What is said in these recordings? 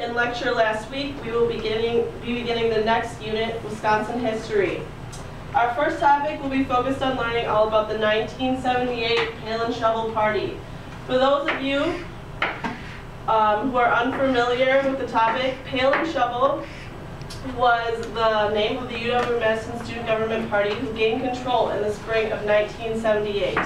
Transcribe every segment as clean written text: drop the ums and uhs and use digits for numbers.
in lecture last week, we will be beginning the next unit, Wisconsin History. Our first topic will be focused on learning all about the 1978 Pail and Shovel Party. For those of you who are unfamiliar with the topic, Pail and Shovel was the name of the UW-Madison Student Government Party who gained control in the spring of 1978.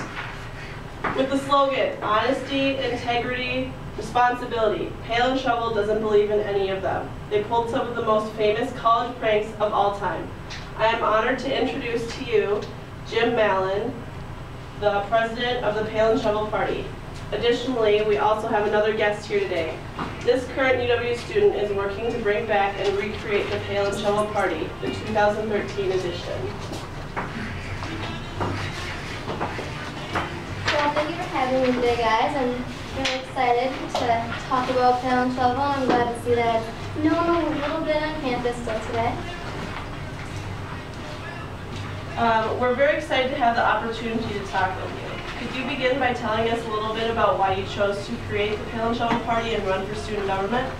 With the slogan, honesty, integrity, responsibility, Pail and Shovel doesn't believe in any of them. They pulled some of the most famous college pranks of all time. I am honored to introduce to you Jim Mallon, the president of the Pail and Shovel Party. Additionally, we also have another guest here today. This current UW student is working to bring back and recreate the Pail and Shovel Party, the 2013 edition. Well, thank you for having me today, guys. I'm really excited to talk about Pail and Shovel. I'm glad to see that it's known a little bit on campus still today. We're very excited to have the opportunity to talk with you. Could you begin by telling us a little bit about why you chose to create the Pail and Shovel Party and run for student government?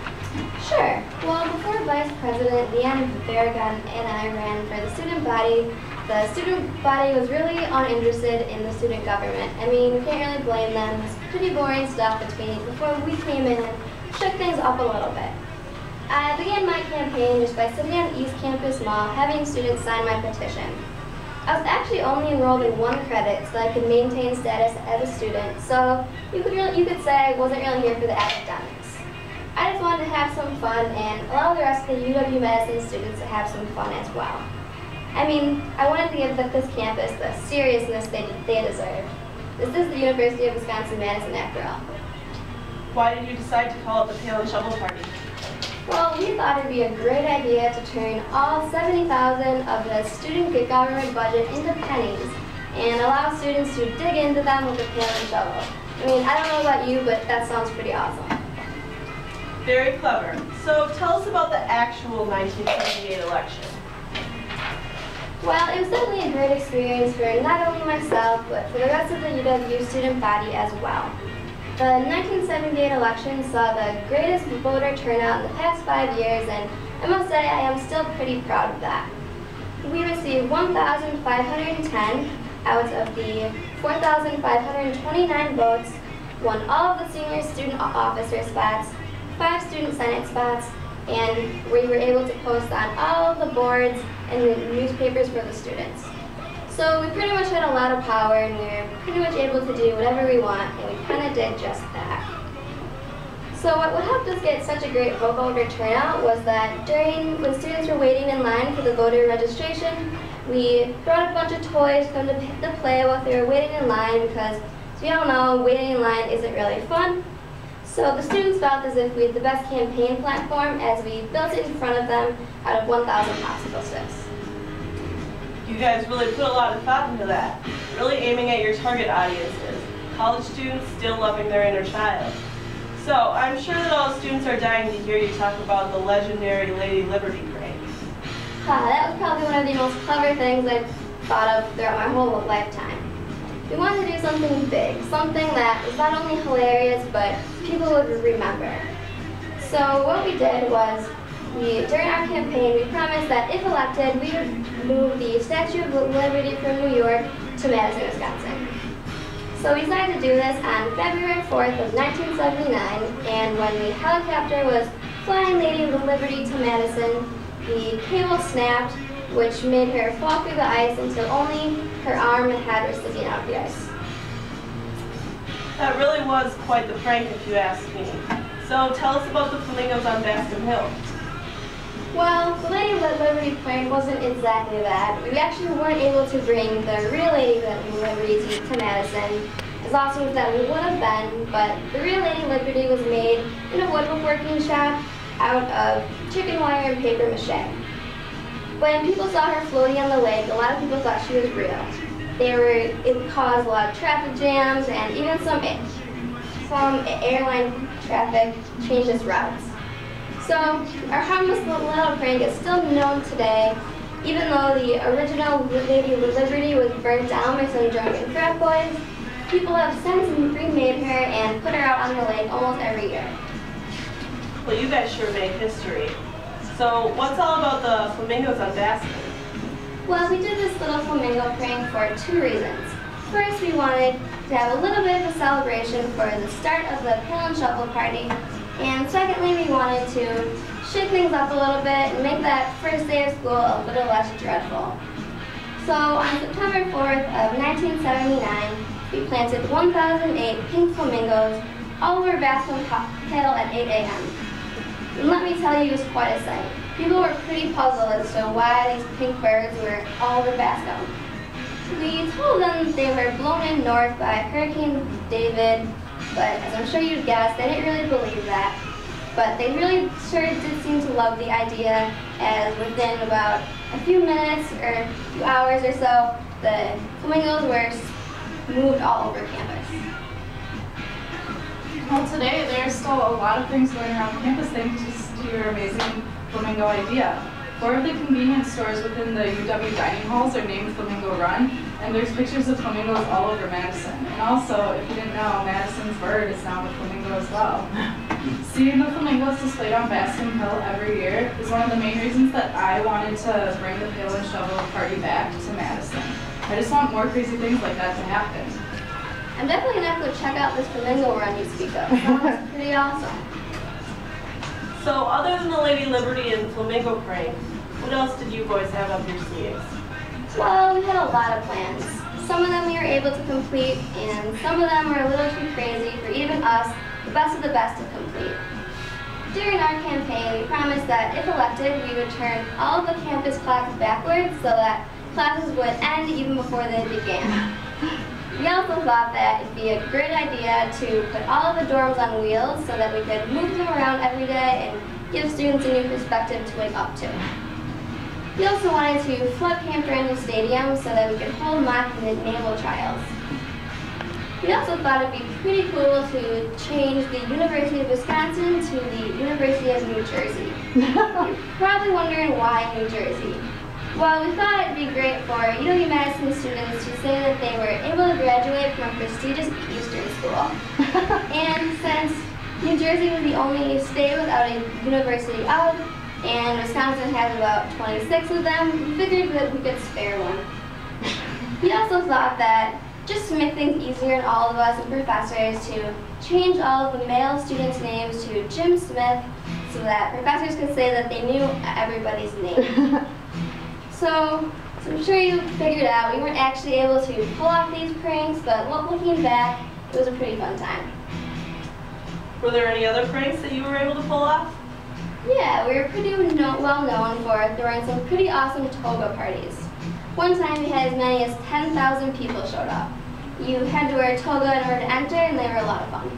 Sure. Well, before Vice President Leanne Barragan and I ran for the student body was really uninterested in the student government. I mean, we can't really blame them. It's pretty boring stuff before we came in and shook things up a little bit. I began my campaign just by sitting on East Campus Mall having students sign my petition. I was actually only enrolled in one credit so that I could maintain status as a student, so you could say I wasn't really here for the academics. I just wanted to have some fun and allow the rest of the UW-Madison students to have some fun as well. I mean, I wanted to give this campus the seriousness they deserve. This is the University of Wisconsin-Madison after all. Why did you decide to call it the Pail and Shovel Party? Well, we thought it'd be a great idea to turn all 70,000 of the student government budget into pennies and allow students to dig into them with a pail and shovel. I mean, I don't know about you, but that sounds pretty awesome. Very clever. So tell us about the actual 1978 election. Well, it was definitely a great experience for not only myself, but for the rest of the UW student body as well. The 1978 election saw the greatest voter turnout in the past 5 years, and I must say I am still pretty proud of that. We received 1,510 out of the 4,529 votes, won all of the senior student officer spots, 5 student senate spots, and we were able to post on all of the boards and the newspapers for the students. So we pretty much had a lot of power, and we were pretty much able to do whatever we want, and we kind of did just that. So what helped us get such a great voter turnout was that when students were waiting in line for the voter registration, we brought a bunch of toys for them to play while they were waiting in line because, as we all know, waiting in line isn't really fun. So the students felt as if we had the best campaign platform as we built it in front of them out of 1,000 popsicle sticks. You guys really put a lot of thought into that, really aiming at your target audiences, college students still loving their inner child. So I'm sure that all students are dying to hear you talk about the legendary Lady Liberty Parade. That was probably one of the most clever things I've thought of throughout my whole lifetime. We wanted to do something big, something that was not only hilarious, but people would remember. So what we did was, during our campaign, we promised that if elected, we would move the Statue of Liberty from New York to Madison, Wisconsin. So we decided to do this on February 4th of 1979, and when the helicopter was flying Lady Liberty to Madison, the cable snapped, which made her fall through the ice until only her arm and head were sticking out of the ice. That really was quite the prank, if you ask me. So tell us about the flamingos on Bascom Hill. Well, the Lady Liberty prank wasn't exactly that. We actually weren't able to bring the real Lady Liberty to Madison, as awesome as that would have been, but the real Lady Liberty was made in a woodworking shop out of chicken wire and paper mache. When people saw her floating on the lake, a lot of people thought she was real. It caused a lot of traffic jams, and even some airline traffic changed its routes. So our harmless little prank is still known today, even though the original Lady Liberty was burnt down by some drunken frat boys. People have since remade her and put her out on the lake almost every year. Well, you guys sure made history. So what's all about the flamingos on Baskin? Well, we did this little flamingo prank for two reasons. First, we wanted to have a little bit of a celebration for the start of the Pail and Shovel party. And secondly, we wanted to shake things up a little bit and make that first day of school a little less dreadful. So on September 4th of 1979, we planted 1,008 pink flamingos all over Bascom Hill at 8 a.m. And let me tell you, it was quite a sight. People were pretty puzzled as to why these pink birds were all over Bascom. We told them they were blown in north by Hurricane David, but as I'm sure you'd guess, they didn't really believe that. But they really sure did seem to love the idea, as within about a few minutes or a few hours or so, the flamingos were moved all over campus. Well, today there's still a lot of things going around campus thanks to your amazing flamingo idea. 4 of the convenience stores within the UW dining halls are named Flamingo Run, and there's pictures of flamingos all over Madison. And also, if you didn't know, Madison's bird is now a flamingo as well. Seeing the flamingos displayed on Bascom Hill every year is one of the main reasons that I wanted to bring the Pail and Shovel party back to Madison. I just want more crazy things like that to happen. I'm definitely gonna have to go check out this flamingo run you speak of. Sounds pretty awesome. So other than the Lady Liberty and flamingo prank, what else did you boys have up your sleeves? Well, we had a lot of plans. Some of them we were able to complete, and some of them were a little too crazy for even us, the best of the best, to complete. During our campaign, we promised that if elected, we would turn all of the campus clocks backwards so that classes would end even before they began. We also thought that it'd be a great idea to put all of the dorms on wheels so that we could move them around every day and give students a new perspective to wake up to. We also wanted to flood Camp Randall Stadium so that we could hold mock naval trials. We also thought it'd be pretty cool to change the University of Wisconsin to the University of New Jersey. You're probably wondering why New Jersey. Well, we thought it'd be great for UW-Madison students to say that they were able to graduate from a prestigious Eastern school. And since New Jersey was the only state without a university of, and Wisconsin has about 26 of them, we figured that we could spare one. We also thought that just to make things easier on all of us and professors, to change all of the male students' names to Jim Smith so that professors could say that they knew everybody's name. So I'm sure you figured out we weren't actually able to pull off these pranks, but looking back, it was a pretty fun time. Were there any other pranks that you were able to pull off? Yeah, we were pretty well known for throwing some pretty awesome toga parties. One time we had as many as 10,000 people showed up. You had to wear a toga in order to enter, and they were a lot of fun.